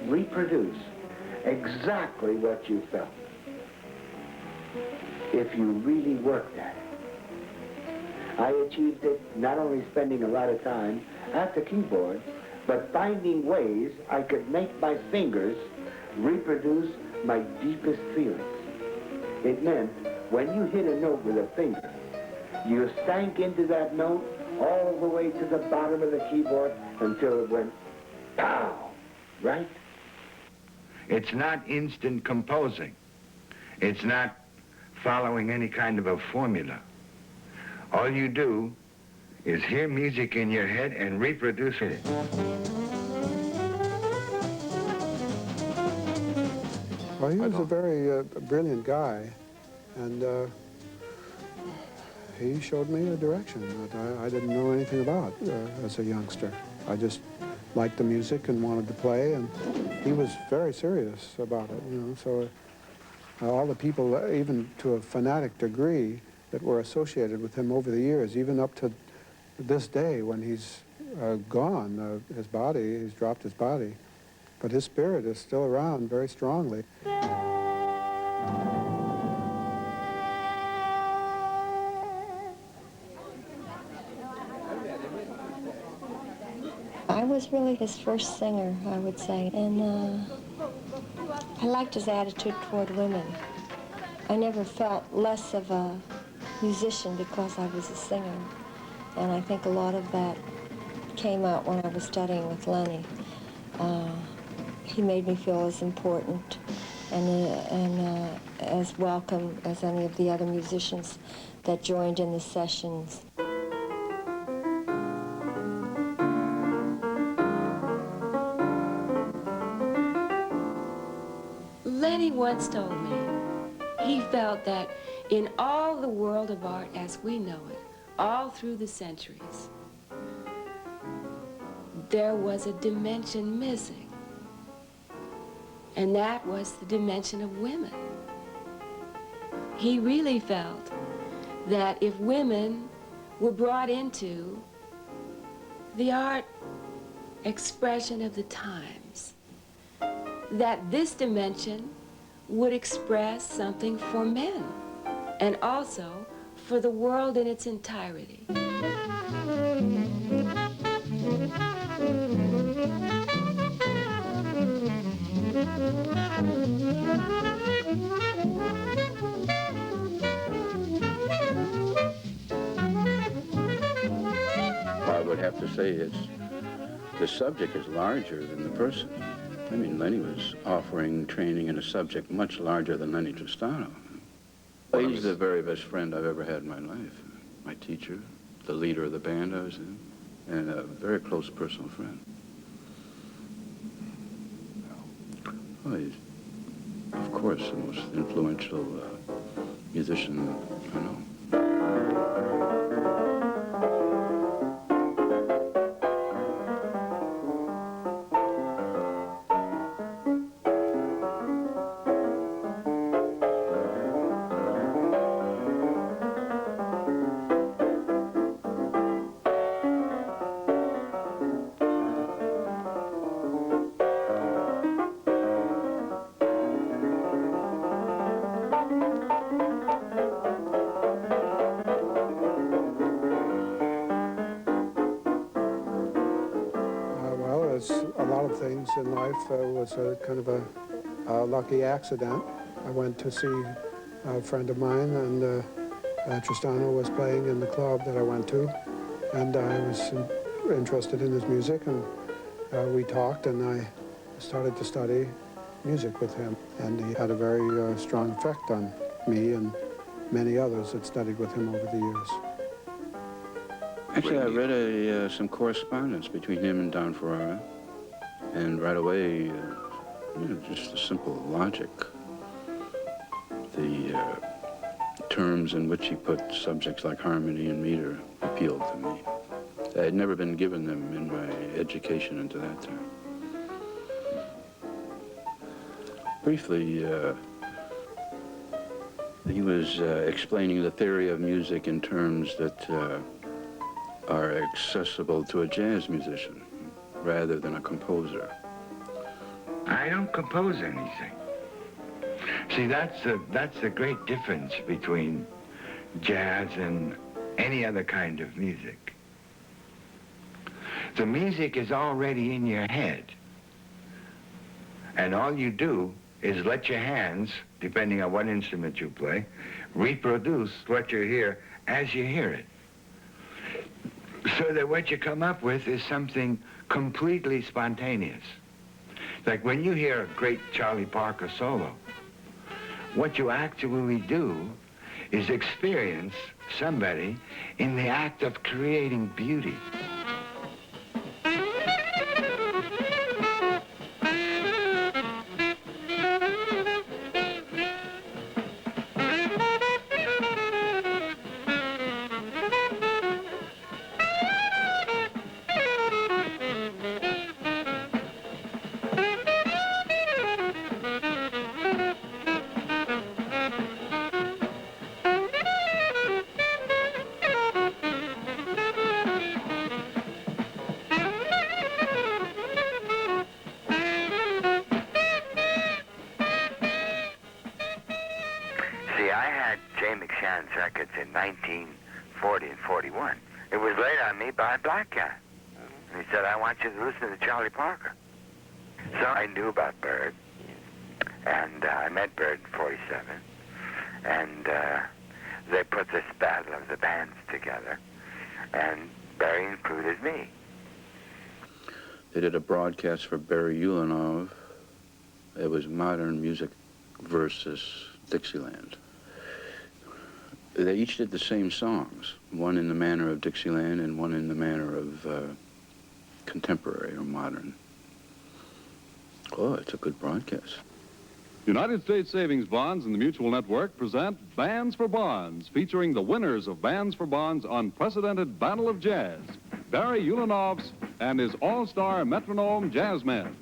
reproduce exactly what you felt if you really worked at it. I achieved it not only spending a lot of time at the keyboard, but finding ways I could make my fingers reproduce my deepest feelings. It meant when you hit a note with a finger, you sank into that note all the way to the bottom of the keyboard until it went pow, right? It's not instant composing. It's not following any kind of a formula. All you do is hear music in your head and reproduce it. Well, he was a very brilliant guy, and he showed me a direction that I didn't know anything about as a youngster. I just liked the music and wanted to play, and he was very serious about it, you know, so all the people, even to a fanatic degree, that were associated with him over the years, even up to this day when he's gone, his body, he's dropped his body, but his spirit is still around very strongly. I was really his first singer, I would say, and I liked his attitude toward women. I never felt less of a musician because I was a singer, and I think a lot of that came out when I was studying with Lennie. He made me feel as important and as welcome as any of the other musicians that joined in the sessions. Lennie once told me he felt that in all the world of art as we know it, all through the centuries, there was a dimension missing. And that was the dimension of women. He really felt that if women were brought into the art expression of the times, that this dimension would express something for men and also for the world in its entirety. I would have to say the subject is larger than the person. I mean, Lennie was offering training in a subject much larger than Lennie Tristano. He's the very best friend I've ever had in my life. My teacher, the leader of the band I was in, and a very close personal friend. Well, he's, of course, the most influential musician I know. A lot of things in life was a kind of a lucky accident. I went to see a friend of mine, and Tristano was playing in the club that I went to, and I was interested in his music, and we talked, and I started to study music with him, and he had a very strong effect on me and many others that studied with him over the years. Actually, I read some correspondence between him and Don Ferrara, and right away, you know, just the simple logic, the terms in which he put subjects like harmony and meter appealed to me. I had never been given them in my education into that time. Briefly, he was explaining the theory of music in terms that are accessible to a jazz musician rather than a composer. I don't compose anything. See, that's the great difference between jazz and any other kind of music. The music is already in your head. And all you do is let your hands, depending on what instrument you play, reproduce what you hear as you hear it. So that what you come up with is something completely spontaneous. Like when you hear a great Charlie Parker solo, what you actually do is experience somebody in the act of creating beauty. Records in 1940 and 41. It was laid on me by a black guy. And he said, I want you to listen to Charlie Parker. So I knew about Bird, and I met Bird in 47, and they put this battle of the bands together, and Barry included me. They did a broadcast for Barry Ulanov. It was modern music versus Dixieland. They each did the same songs, one in the manner of Dixieland and one in the manner of contemporary or modern. Oh, it's a good broadcast. United States Savings Bonds and the Mutual Network present Bands for Bonds, featuring the winners of Bands for Bonds' unprecedented Battle of Jazz, Barry Ulanov's and his all-star metronome jazzmen.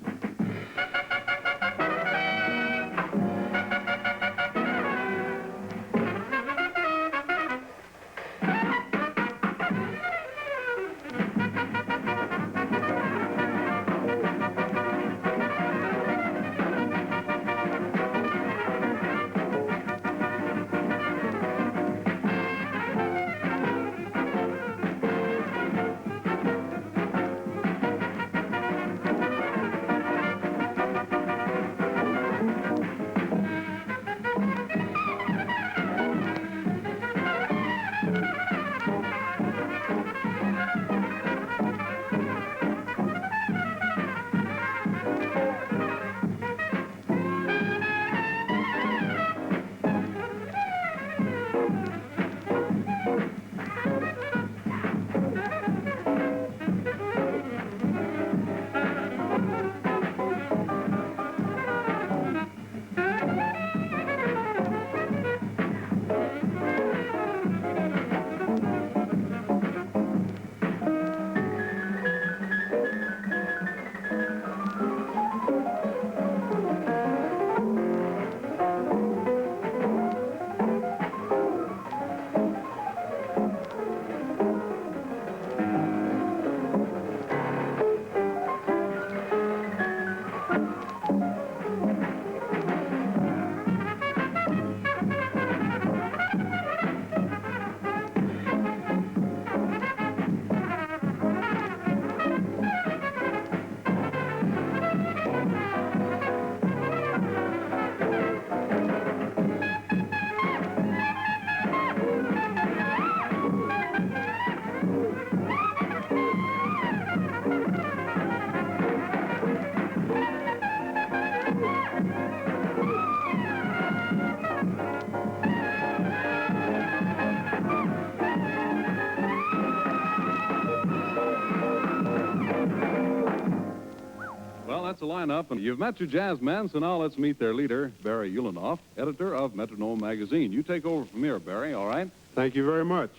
That's a lineup, and you've met your jazz men, so now let's meet their leader, Barry Ulanov, editor of Metronome magazine. You take over from here, Barry, all right? Thank you very much.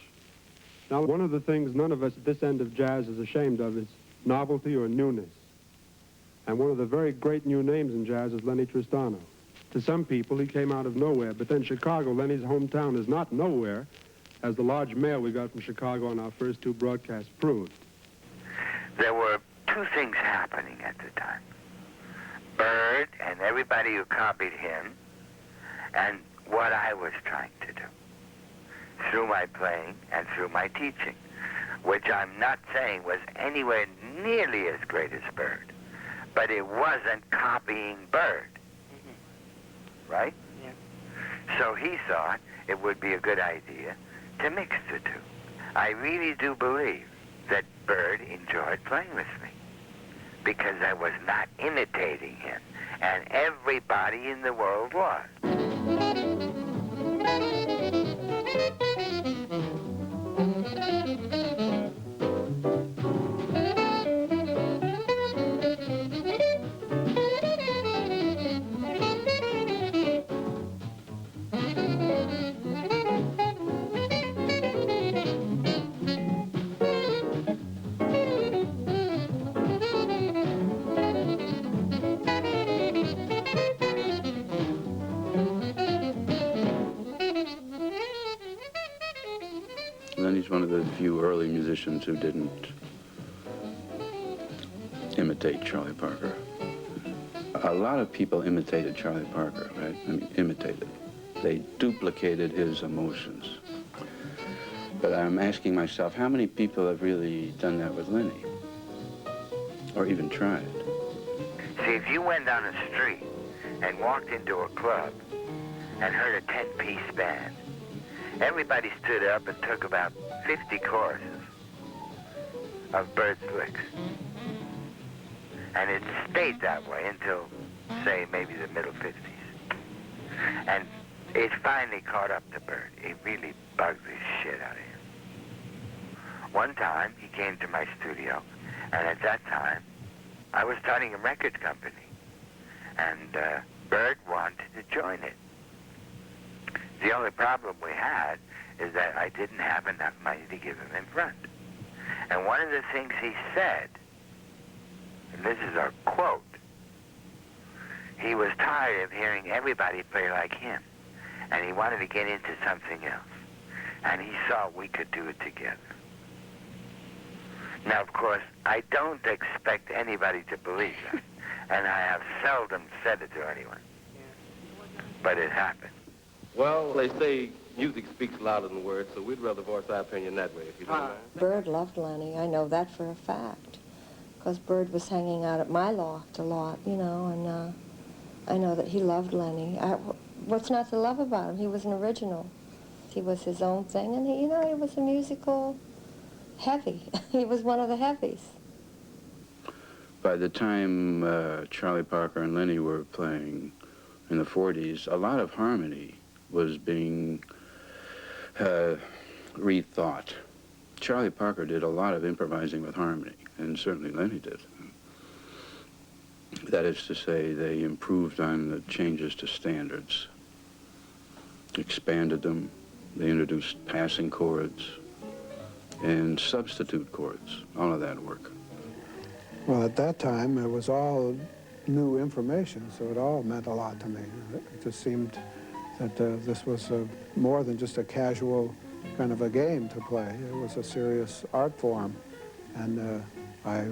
Now, one of the things none of us at this end of jazz is ashamed of is novelty or newness. And one of the very great new names in jazz is Lennie Tristano. To some people, he came out of nowhere, but then Chicago, Lennie's hometown, is not nowhere, as the large mail we got from Chicago on our first two broadcasts proved. There were two things happening at the time. Bird and everybody who copied him and what I was trying to do through my playing and through my teaching, which I'm not saying was anywhere nearly as great as Bird, but it wasn't copying Bird, right? Yeah. So he thought it would be a good idea to mix the two. I really do believe that Bird enjoyed playing with me because I was not imitating him, and everybody in the world was. Lennie's one of the few early musicians who didn't imitate Charlie Parker. A lot of people imitated Charlie Parker, right? I mean, imitated. They duplicated his emotions. But I'm asking myself, how many people have really done that with Lennie? Or even tried? See, if you went down a street and walked into a club and heard a 10-piece band, everybody stood up and took about 50 choruses of Bird's licks. And it stayed that way until, say, maybe the middle 50s. And it finally caught up to Bird. It really bugged the shit out of him. One time, he came to my studio, and at that time, I was starting a record company. And Bird wanted to join it. The only problem we had is that I didn't have enough money to give him in front. And one of the things he said, and this is a quote, he was tired of hearing everybody play like him, and he wanted to get into something else. And he thought we could do it together. Now, of course, I don't expect anybody to believe that, and I have seldom said it to anyone. But it happened. Well, they say music speaks louder than words, so we'd rather voice our opinion that way, if you don't mind. Bird loved Lennie. I know that for a fact, because Bird was hanging out at my loft a lot, you know, and I know that he loved Lennie. What's not to love about him? He was an original. He was his own thing, and he, you know, he was a musical heavy. He was one of the heavies. By the time Charlie Parker and Lennie were playing in the 40s, a lot of harmony was being rethought. Charlie Parker did a lot of improvising with harmony, and certainly Lennie did. That is to say, they improved on the changes to standards, expanded them, they introduced passing chords and substitute chords, all of that work. Well, at that time, it was all new information, so it all meant a lot to me. It just seemed that this was more than just a casual kind of a game to play. It was a serious art form, and I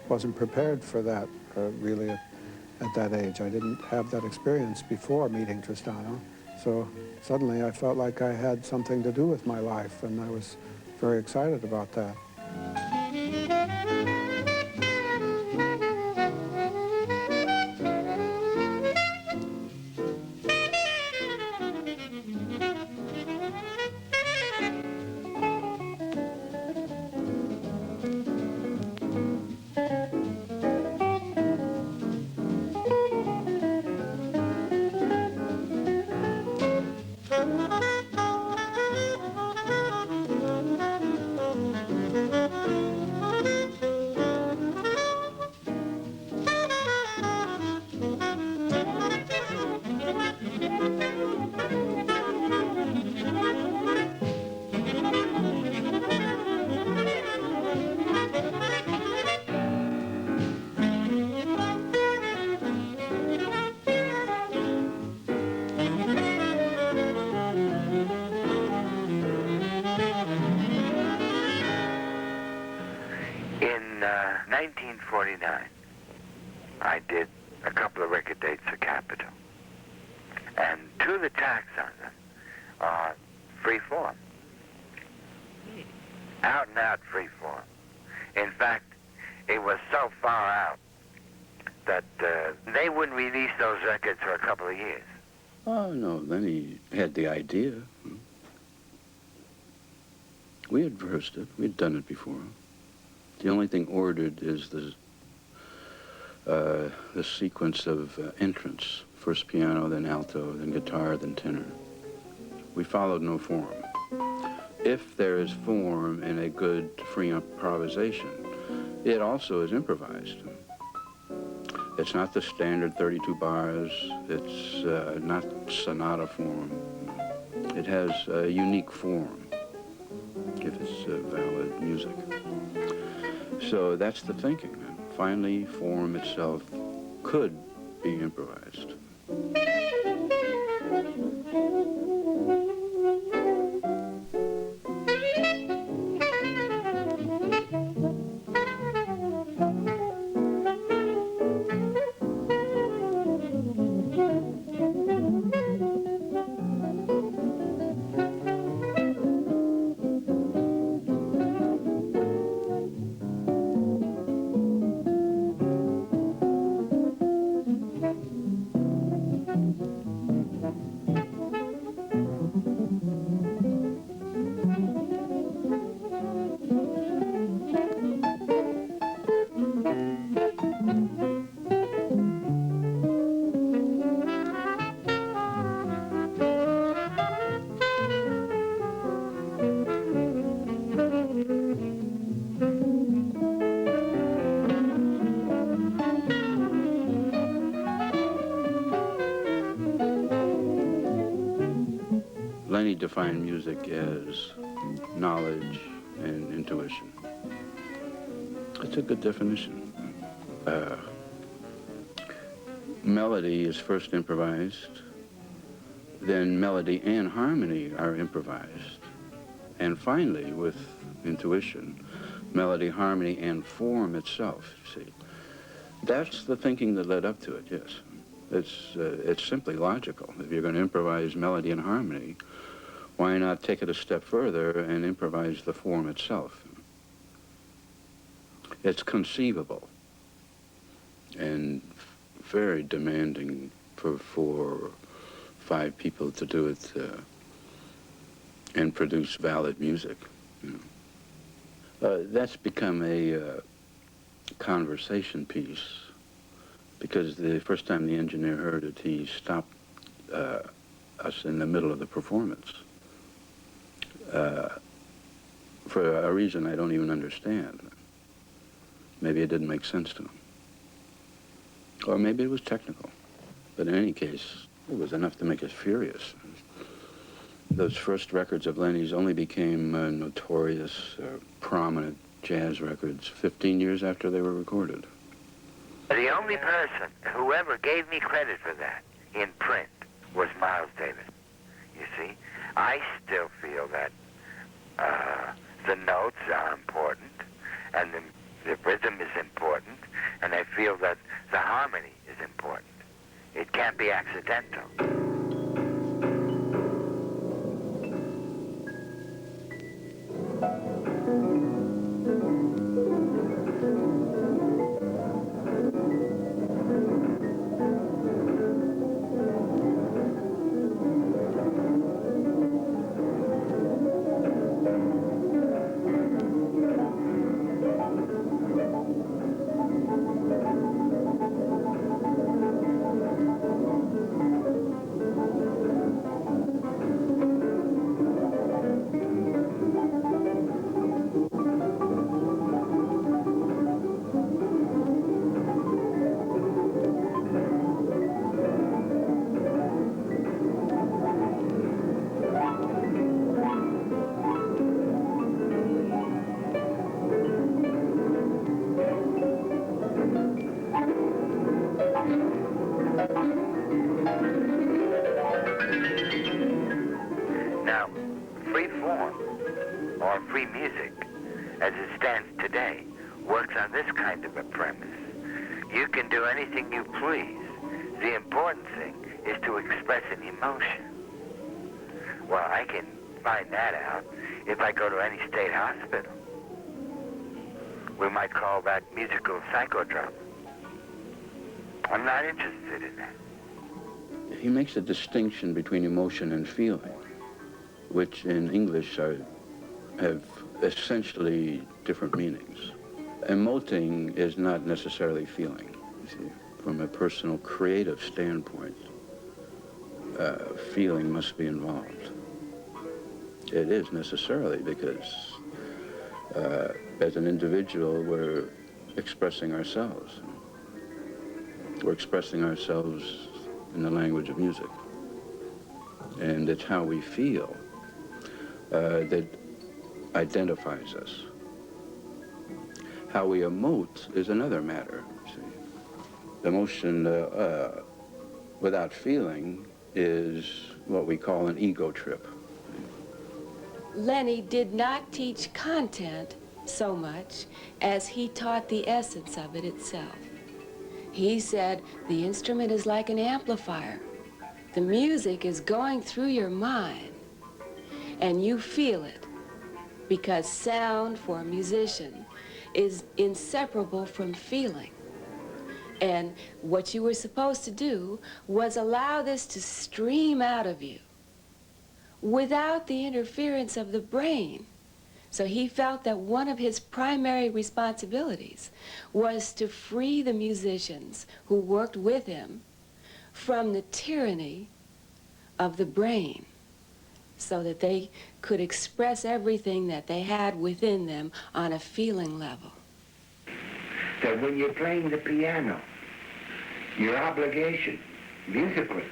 wasn't prepared for that really at that age. I didn't have that experience before meeting Tristano, so suddenly I felt like I had something to do with my life, and I was very excited about that. In 1949, I did a couple of record dates for Capitol. And two of the tracks on them are free form. Out and out free form. In fact, it was so far out that they wouldn't release those records for a couple of years. Oh, no, Lennie had the idea. We had rehearsed it. We'd done it before. The only thing ordered is the sequence of entrance. First piano, then alto, then guitar, then tenor. We followed no form. If there is form in a good free improvisation, it also is improvised. It's not the standard 32 bars. It's not sonata form. It has a unique form if it's valid music. So that's the thinking. And finally, form itself could be improvised. Lennie defined music as knowledge and intuition. That's a good definition. Melody is first improvised, then melody and harmony are improvised, and finally, with intuition, melody, harmony, and form itself, you see. That's the thinking that led up to it, yes. It's simply logical. If you're going to improvise melody and harmony, why not take it a step further and improvise the form itself? It's conceivable and very demanding for 4 or 5 people to do it and produce valid music. You know. That's become a conversation piece, because the first time the engineer heard it, he stopped us in the middle of the performance for a reason I don't even understand. Maybe it didn't make sense to him. Or maybe it was technical. But in any case, it was enough to make us furious. Those first records of Lennie's only became notorious, prominent jazz records 15 years after they were recorded. The only person who ever gave me credit for that in print was Miles Davis. You see, I still feel that the notes are important, and the rhythm is important, and I feel that the harmony is important. It can't be accidental. Now, free form, or free music, as it stands today, works on this kind of a premise. You can do anything you please. The important thing is to express an emotion. Well, I can find that out if I go to any state hospital. We might call that musical psychodrama. I'm not interested in that. He makes a distinction between emotion and feeling, which in English have essentially different meanings. Emoting is not necessarily feeling. You see, from a personal creative standpoint, feeling must be involved. It is necessarily because as an individual, we're expressing ourselves. We're expressing ourselves in the language of music. And it's how we feel that identifies us. How we emote is another matter. See, emotion without feeling is what we call an ego trip. Lennie did not teach content so much as he taught the essence of it itself. He said the instrument is like an amplifier. The music is going through your mind, and you feel it, because sound for a musician is inseparable from feeling. And what you were supposed to do was allow this to stream out of you without the interference of the brain. So he felt that one of his primary responsibilities was to free the musicians who worked with him from the tyranny of the brain, so that they could express everything that they had within them on a feeling level. That when you're playing the piano, your obligation musically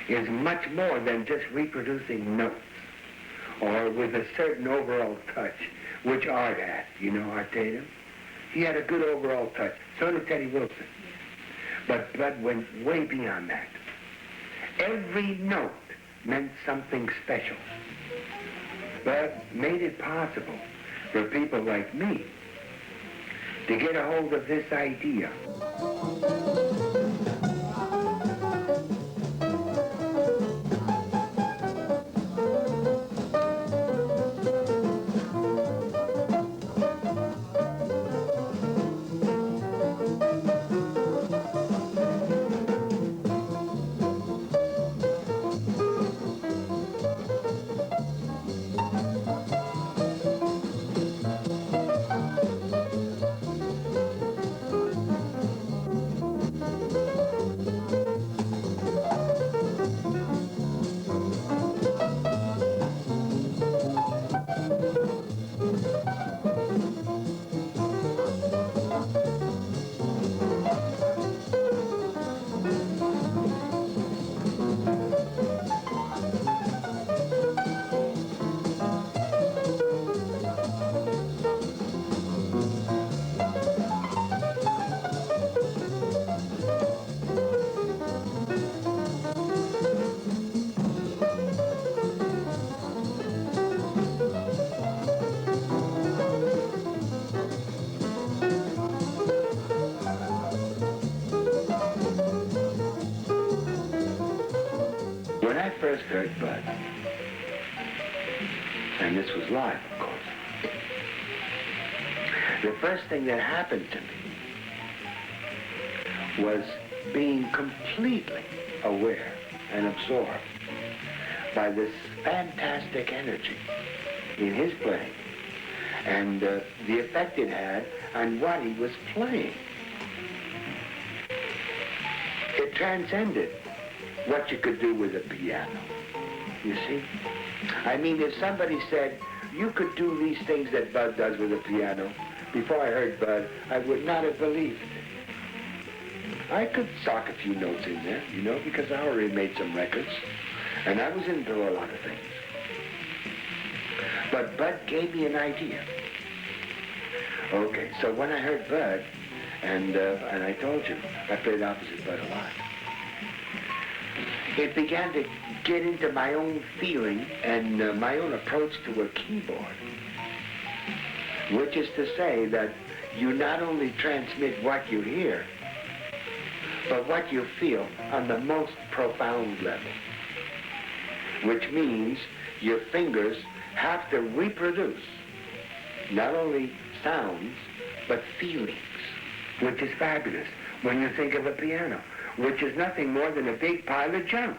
is much more than just reproducing notes or with a certain overall touch, which Art had. You know Art Tatum? He had a good overall touch. So did Teddy Wilson. But Bud went way beyond that. Every note meant something special. Bud made it possible for people like me to get a hold of this idea. When I first heard Bud, and this was live, of course, the first thing that happened to me was being completely aware and absorbed by this fantastic energy in his playing and the effect it had on what he was playing. It transcended what you could do with a piano, you see? I mean, if somebody said, you could do these things that Bud does with a piano, before I heard Bud, I would not have believed it. I could sock a few notes in there, you know, because I already made some records, and I was into a lot of things. But Bud gave me an idea. Okay, so when I heard Bud, and I told you, I played opposite Bud a lot, it began to get into my own feeling and my own approach to a keyboard, which is to say that you not only transmit what you hear, but what you feel on the most profound level, which means your fingers have to reproduce not only sounds, but feelings, which is fabulous when you think of a piano, which is nothing more than a big pile of junk.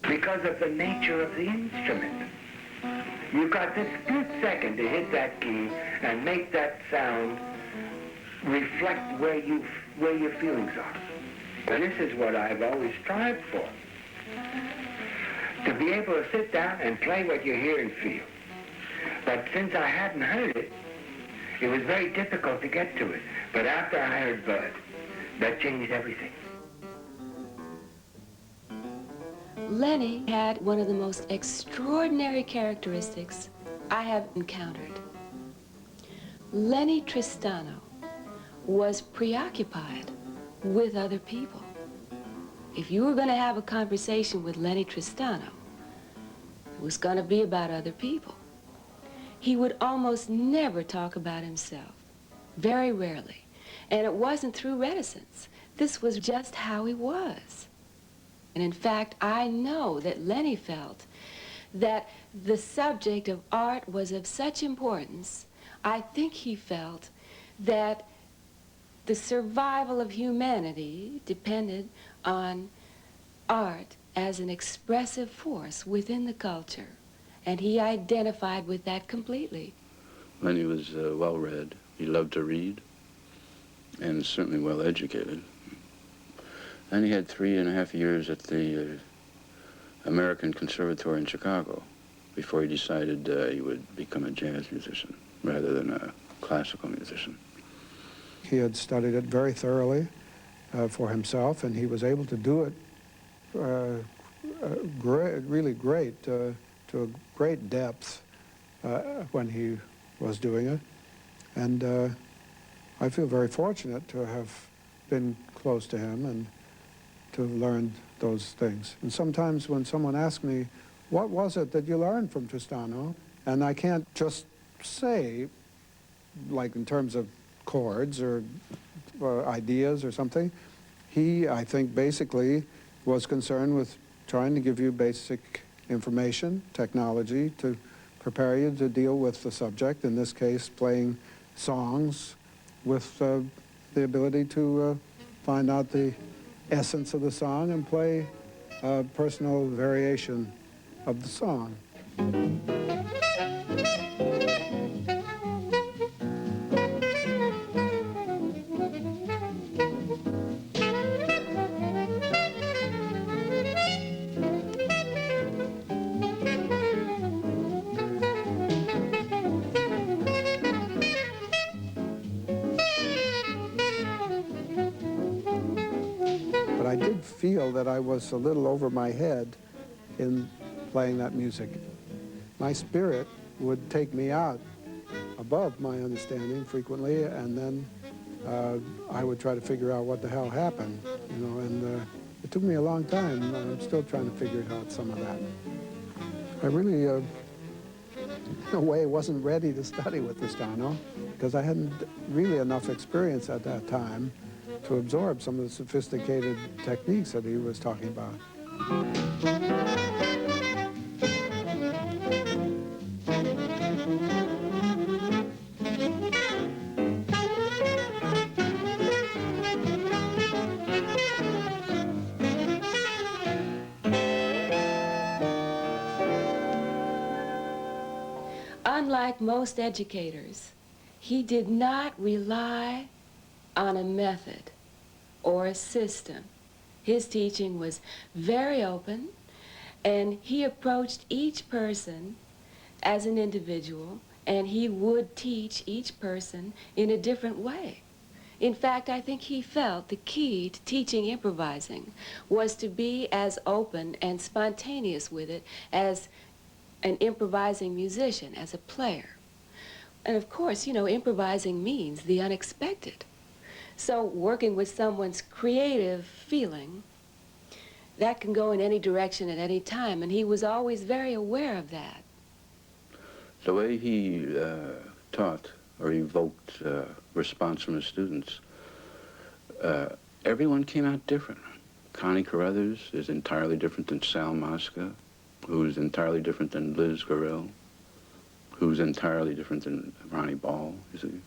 Because of the nature of the instrument. You've got this split second to hit that key and make that sound reflect where your feelings are. And this is what I've always strived for. To be able to sit down and play what you hear and feel. But since I hadn't heard it, it was very difficult to get to it. But after I heard Bud, that changed everything. Lennie had one of the most extraordinary characteristics I have encountered. Lennie Tristano was preoccupied with other people. If you were going to have a conversation with Lennie Tristano, it was going to be about other people. He would almost never talk about himself, very rarely. And it wasn't through reticence. This was just how he was. And in fact, I know that Lennie felt that the subject of art was of such importance. I think he felt that the survival of humanity depended on art as an expressive force within the culture. And he identified with that completely. Lennie was well-read. He loved to read, and certainly well-educated. And he had 3.5 years at the American Conservatory in Chicago before he decided he would become a jazz musician rather than a classical musician. He had studied it very thoroughly for himself, and he was able to do it really great, to a great depth when he was doing it. And I feel very fortunate to have been close to him and to have learned those things. And sometimes when someone asks me, what was it that you learned from Tristano? And I can't just say, like in terms of chords or ideas or something. He, I think, basically was concerned with trying to give you basic information, technology, to prepare you to deal with the subject, in this case, playing songs with the ability to find out the essence of the song and play a personal variation of the song. I did feel that I was a little over my head in playing that music. My spirit would take me out above my understanding frequently, and then I would try to figure out what the hell happened, you know, and it took me a long time. I'm still trying to figure out some of that. I really, in a way, wasn't ready to study with Tristano because I hadn't really enough experience at that time to absorb some of the sophisticated techniques that he was talking about. Unlike most educators, he did not rely on a method or a system. His teaching was very open, and he approached each person as an individual, and he would teach each person in a different way. In fact, I think he felt the key to teaching improvising was to be as open and spontaneous with it as an improvising musician, as a player. And of course, you know, improvising means the unexpected. So working with someone's creative feeling, that can go in any direction at any time, and he was always very aware of that. The way he taught or evoked response from his students, everyone came out different. Connie Carruthers is entirely different than Sal Mosca, who's entirely different than Liz Gorell, who's entirely different than Ronnie Ball, you see.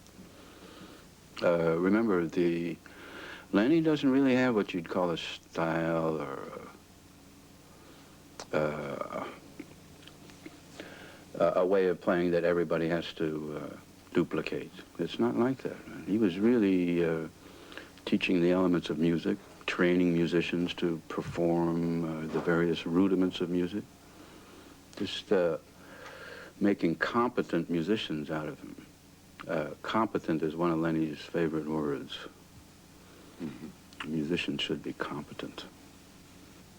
Remember, Lennie doesn't really have what you'd call a style or a way of playing that everybody has to duplicate. It's not like that. He was really teaching the elements of music, training musicians to perform the various rudiments of music, just making competent musicians out of them. Competent is one of Lennie's favorite words. Musicians should be competent.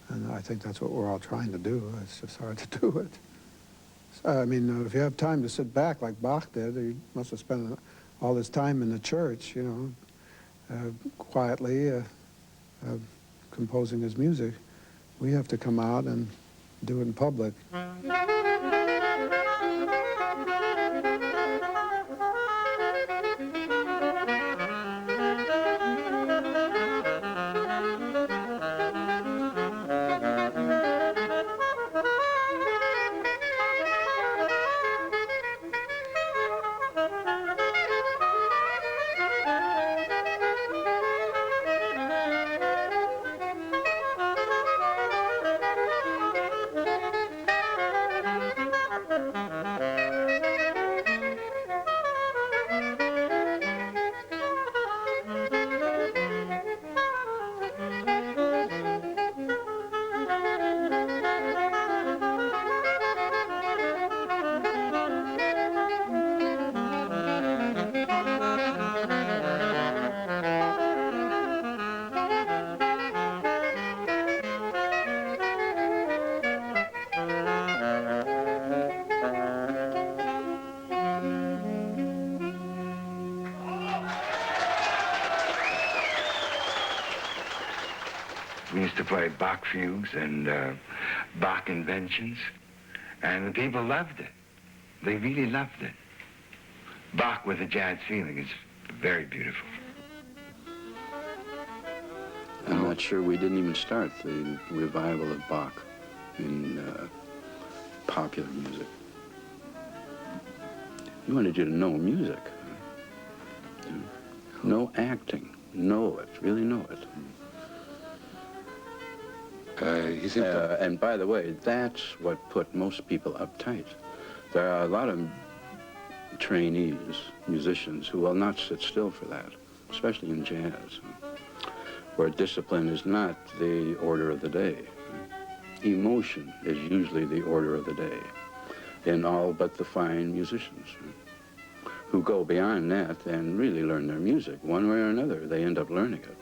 And I think that's what we're all trying to do. It's just hard to do it. I mean, if you have time to sit back like Bach did, he must have spent all his time in the church, you know, quietly composing his music. We have to come out and do it in public. We used to play Bach fugues and Bach inventions, and the people loved it. They really loved it. Bach with a jazz feeling is very beautiful. I'm not sure we didn't even start the revival of Bach in popular music. He wanted you to know music. Know acting. Know it. Really know it. And by the way, that's what put most people uptight. There are a lot of trainees, musicians, who will not sit still for that, especially in jazz, where discipline is not the order of the day. Emotion is usually the order of the day in all but the fine musicians who go beyond that and really learn their music. One way or another, they end up learning it.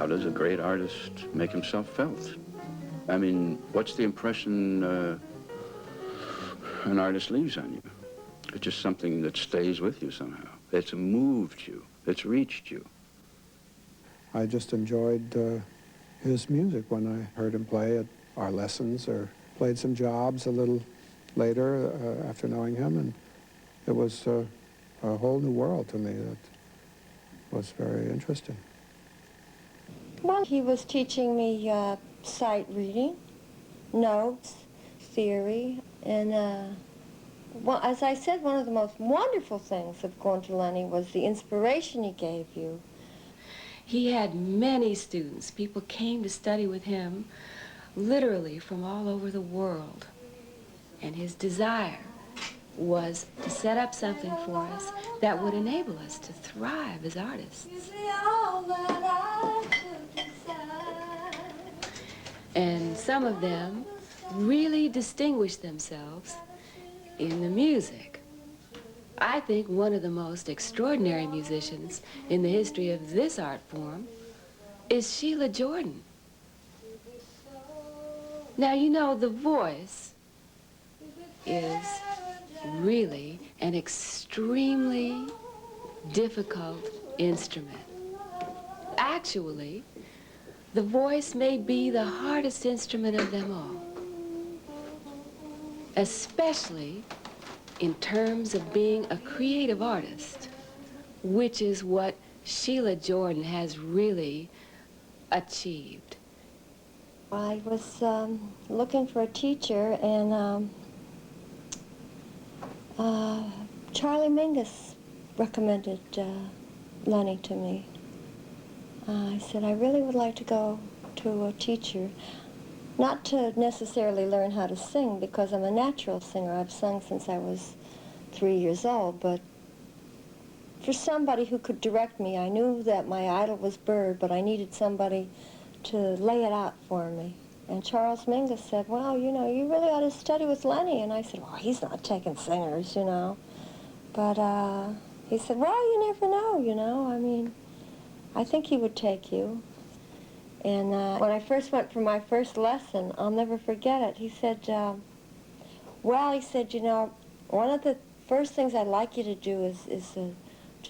does a great artist make himself felt? I mean, what's the impression an artist leaves on you? It's just something that stays with you somehow. It's moved you. It's reached you. I just enjoyed his music when I heard him play at our lessons or played some jobs a little later after knowing him, and it was a whole new world to me that was very interesting. Well, he was teaching me sight reading, notes, theory, and well, as I said, one of the most wonderful things of going to Lennie was the inspiration he gave you. He had many students. People came to study with him literally from all over the world. And his desire was to set up something for us that would enable us to thrive as artists. And some of them really distinguished themselves in the music. I think one of the most extraordinary musicians in the history of this art form is Sheila Jordan. Now, you know, the voice is really an extremely difficult instrument. Actually, the voice may be the hardest instrument of them all, especially in terms of being a creative artist, which is what Sheila Jordan has really achieved. I was looking for a teacher, and Charlie Mingus recommended Lennie to me. I said, I really would like to go to a teacher, not to necessarily learn how to sing, because I'm a natural singer. I've sung since I was 3 years old, but for somebody who could direct me. I knew that my idol was Bird, but I needed somebody to lay it out for me. And Charles Mingus said, well, you know, you really ought to study with Lennie. And I said, well, he's not taking singers, you know. But he said, well, you never know, you know. I mean, I think he would take you. And when I first went for my first lesson, I'll never forget it. He said, well, he said, you know, one of the first things I'd like you to do is to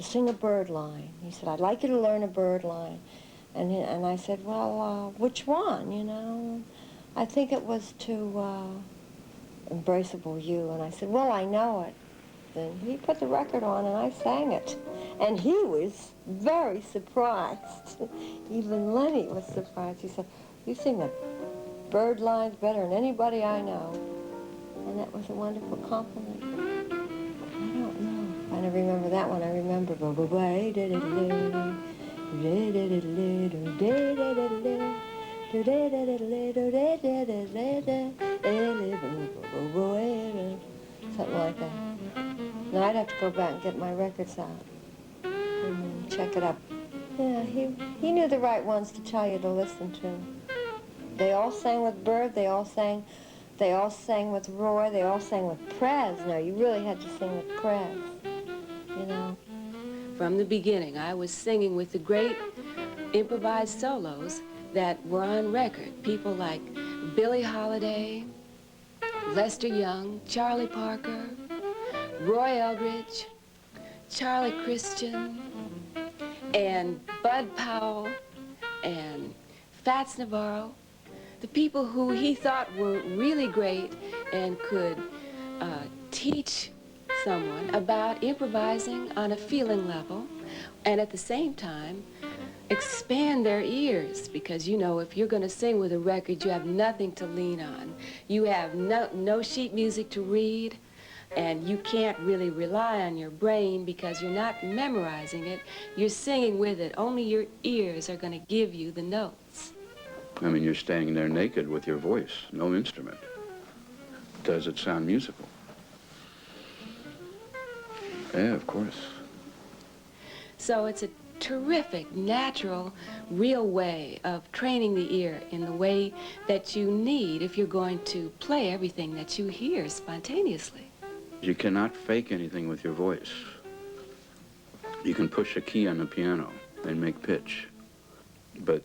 sing a bird line. He said, I'd like you to learn a bird line. And I said, well, which one, you know? I think it was to Embraceable You. And I said, well, I know it. And he put the record on and I sang it. And he was very surprised. Even Lennie was surprised. He said, you sing the bird lines better than anybody I know. And that was a wonderful compliment. I don't know. I never remember that one. I remember something like that. Now I'd have to go back and get my records out and check it up. Yeah, he knew the right ones to tell you to listen to. They all sang with Bird, they all sang with Roy, they all sang with Prez. Now you really had to sing with Prez, you know. From the beginning, I was singing with the great improvised solos that were on record. People like Billie Holiday, Lester Young, Charlie Parker, Roy Eldridge, Charlie Christian, and Bud Powell, and Fats Navarro, the people who he thought were really great and could teach someone about improvising on a feeling level, and at the same time expand their ears, because you know, if you're going to sing with a record, you have nothing to lean on. You have no sheet music to read, and you can't really rely on your brain because you're not memorizing it. You're singing with it. Only your ears are going to give you the notes. I mean, you're standing there naked with your voice, no instrument. Does it sound musical? Yeah, of course. So it's a terrific, natural, real way of training the ear in the way that you need if you're going to play everything that you hear spontaneously. You cannot fake anything with your voice. You can push a key on the piano and make pitch, but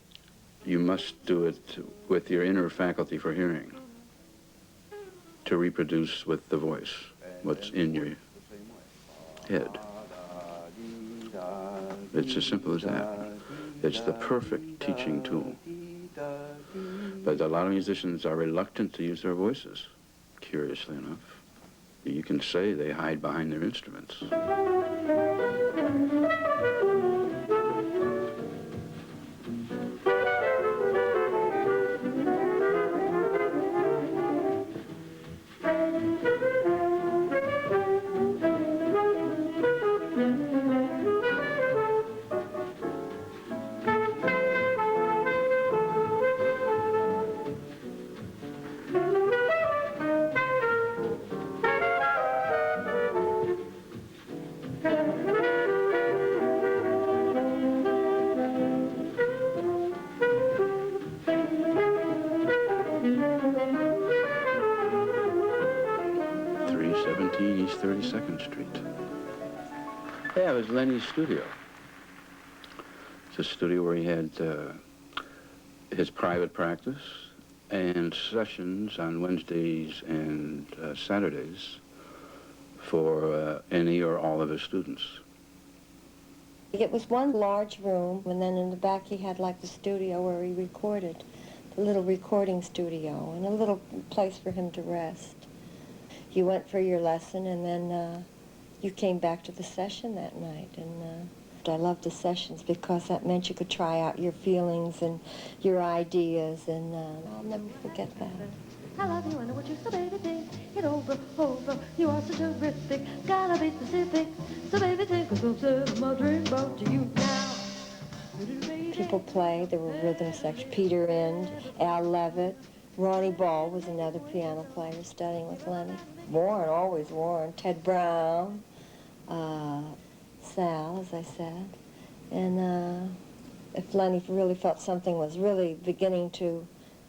you must do it with your inner faculty for hearing, to reproduce with the voice what's in your head. It's as simple as that. It's the perfect teaching tool. But a lot of musicians are reluctant to use their voices, curiously enough. You can say they hide behind their instruments. 317 East 32nd Street. Yeah, it was Lennie's studio. It's a studio where he had his private practice and sessions on Wednesdays and Saturdays for any or all of his students. It was one large room, and then in the back he had like the studio where he recorded, the little recording studio, and a little place for him to rest. You went for your lesson, and then you came back to the session that night. And I loved the sessions because that meant you could try out your feelings and your ideas, and I'll never forget that. I love you, I know what you so baby think. Get over, you are so terrific. Gotta be specific, so baby take a good sip of my dream about you now. People played, there were rhythm sections. Peter End, Al Levitt, Ronnie Ball was another piano player studying with Lennie. Warren, always Warren, Ted Brown, Sal, as I said. And if Lennie really felt something was really beginning to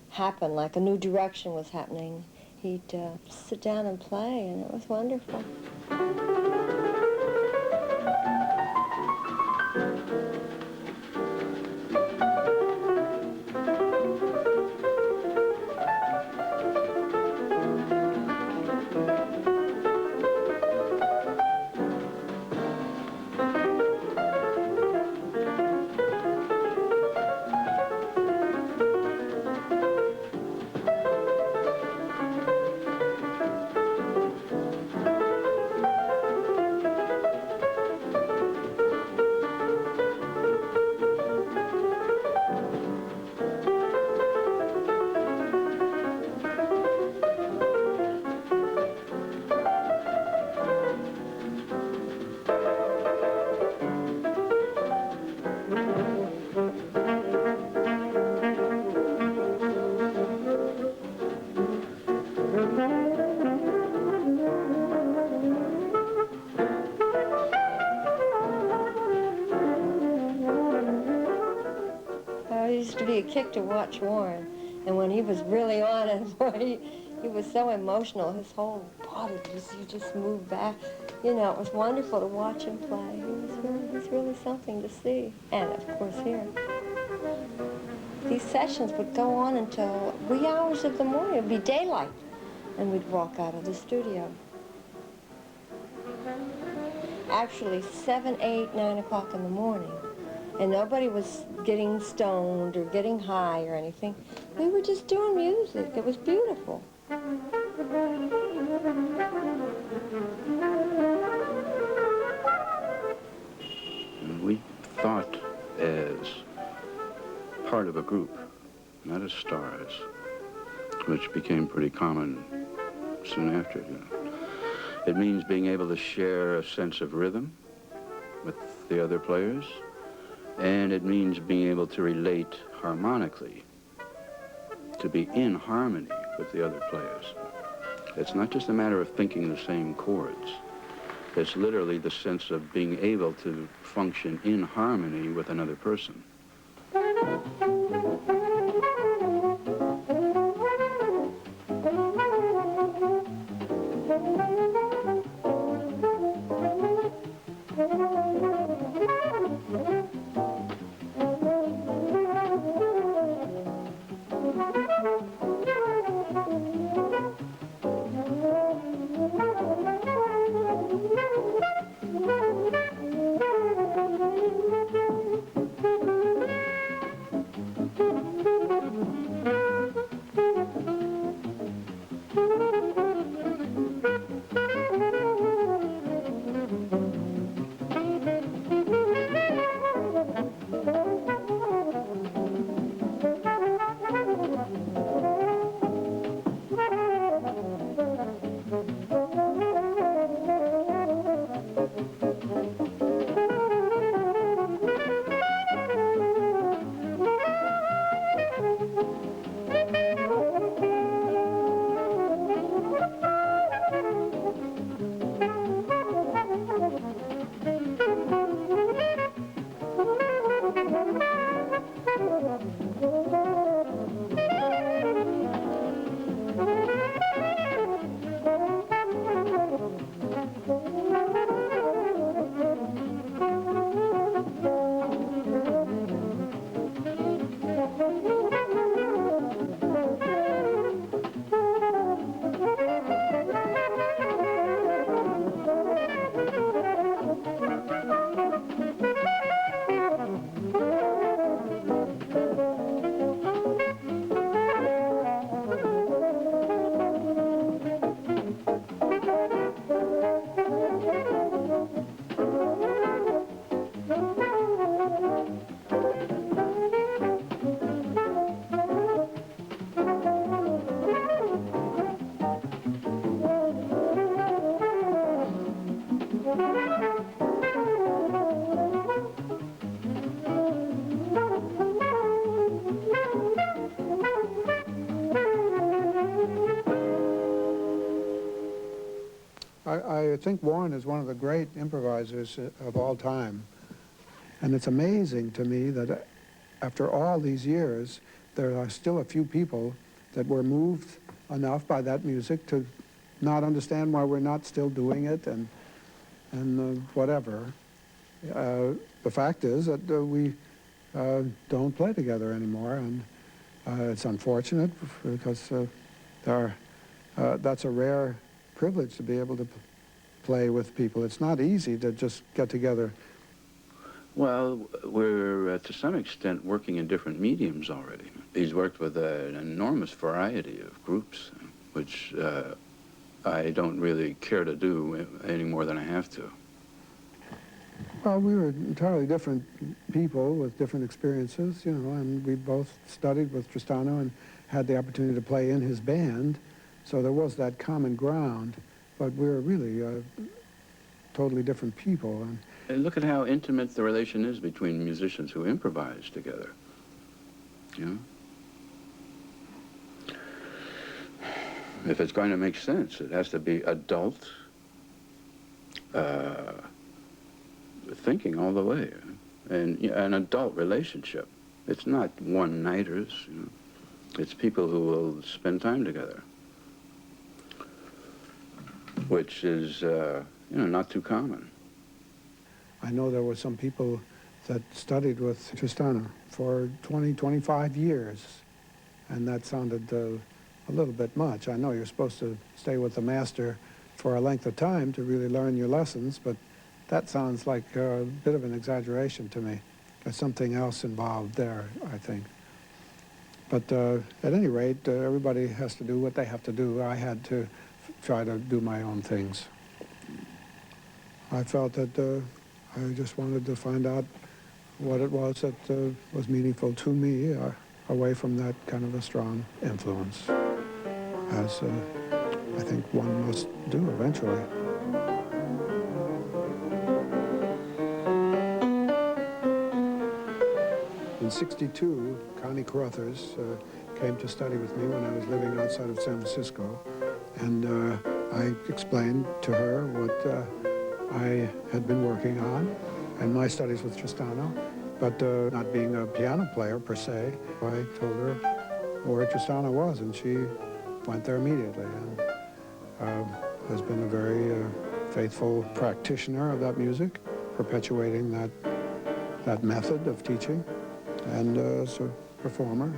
happen, like a new direction was happening, he'd sit down and play, and it was wonderful. It used to be a kick to watch Warren, and when he was really on it, boy, he was so emotional. His whole body you just moved back. You know, it was wonderful to watch him play. He was really something to see, and of course here. These sessions would go on until wee hours of the morning. It'd be daylight, and we'd walk out of the studio. Actually, 7, 8, 9 o'clock in the morning. And nobody was getting stoned or getting high or anything. We were just doing music. It was beautiful. We thought as part of a group, not as stars, which became pretty common soon after. You know. It means being able to share a sense of rhythm with the other players. And it means being able to relate harmonically, to be in harmony with the other players. It's not just a matter of thinking the same chords. It's literally the sense of being able to function in harmony with another person. I think Warren is one of the great improvisers of all time. And it's amazing to me that after all these years, there are still a few people that were moved enough by that music to not understand why we're not still doing it and whatever. The fact is that we don't play together anymore, and it's unfortunate because that's a rare privilege to be able to play with people. It's not easy to just get together. Well, we're to some extent working in different mediums already. He's worked with an enormous variety of groups, which I don't really care to do any more than I have to. Well, we were entirely different people with different experiences, you know, and we both studied with Tristano and had the opportunity to play in his band, so there was that common ground, but we were really totally different people. And look at how intimate the relation is between musicians who improvise together, you know? If it's going to make sense, it has to be adult thinking all the way, and an adult relationship. It's not one-nighters, you know. It's people who will spend time together, which is, you know, not too common. I know there were some people that studied with Tristano for 20, 25 years, and that sounded a little bit much. I know you're supposed to stay with the master for a length of time to really learn your lessons, but that sounds like a bit of an exaggeration to me. There's something else involved there, I think. But at any rate, everybody has to do what they have to do. I had to try to do my own things. I felt that I just wanted to find out what it was that was meaningful to me, away from that kind of a strong influence, as I think one must do eventually. In '62, Connie Carruthers came to study with me when I was living outside of San Francisco, and I explained to her what I had been working on and my studies with Tristano, but not being a piano player per se, I told her where Tristano was, and she went there immediately, and has been a very faithful practitioner of that music, perpetuating that method of teaching, and as a performer.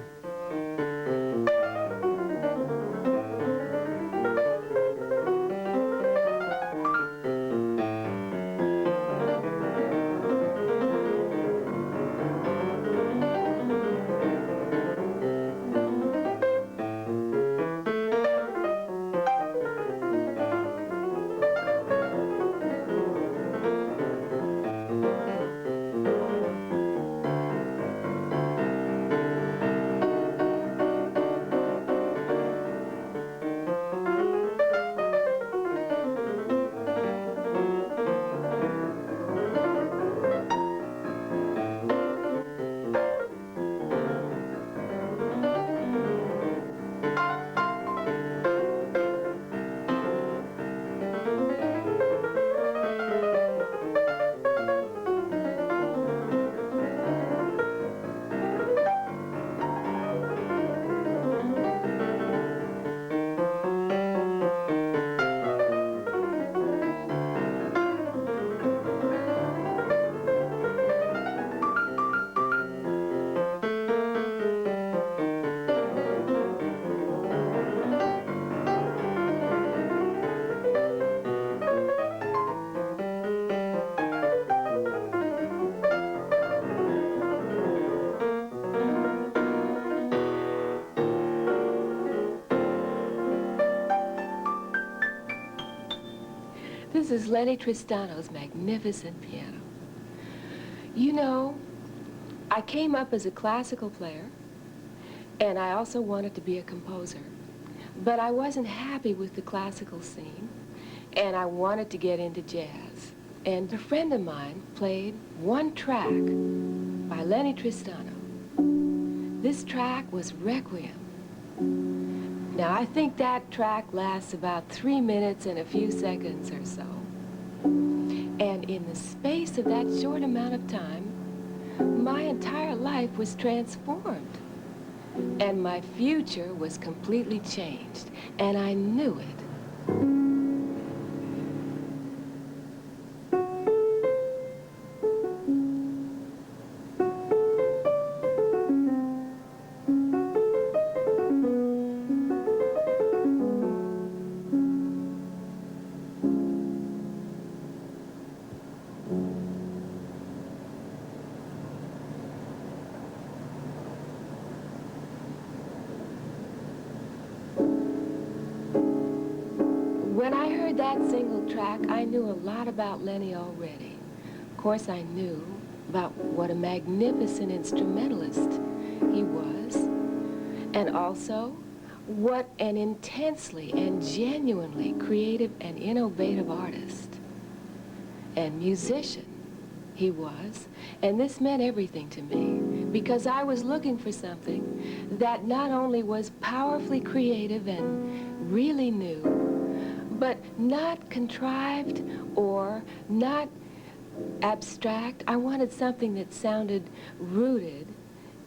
This is Lennie Tristano's magnificent piano. You know, I came up as a classical player, and I also wanted to be a composer. But I wasn't happy with the classical scene, and I wanted to get into jazz. And a friend of mine played one track by Lennie Tristano. This track was Requiem. Now, I think that track lasts about 3 minutes and a few seconds or so. And in the space of that short amount of time, my entire life was transformed. And my future was completely changed. And I knew it. When I heard that single track, I knew a lot about Lennie already. Of course, I knew about what a magnificent instrumentalist he was, and also what an intensely and genuinely creative and innovative artist and musician he was. And this meant everything to me, because I was looking for something that not only was powerfully creative and really new, but not contrived or not abstract. I wanted something that sounded rooted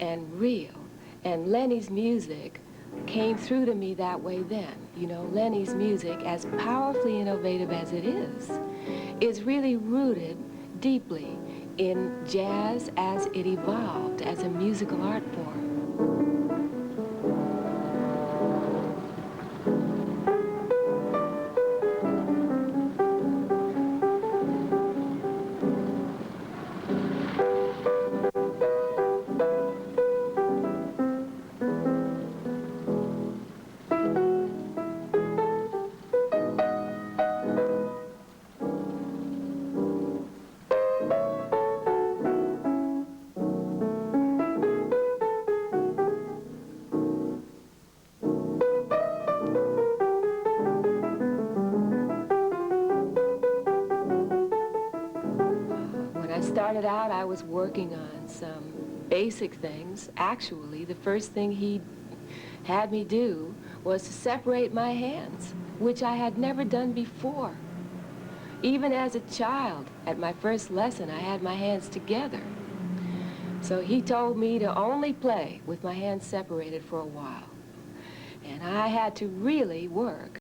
and real. And Lennie's music came through to me that way then. You know, Lennie's music, as powerfully innovative as it is really rooted deeply in jazz as it evolved as a musical art form. Started out, I was working on some basic things. Actually, the first thing he had me do was to separate my hands, which I had never done before. Even as a child, at my first lesson, I had my hands together. So he told me to only play with my hands separated for a while. And I had to really work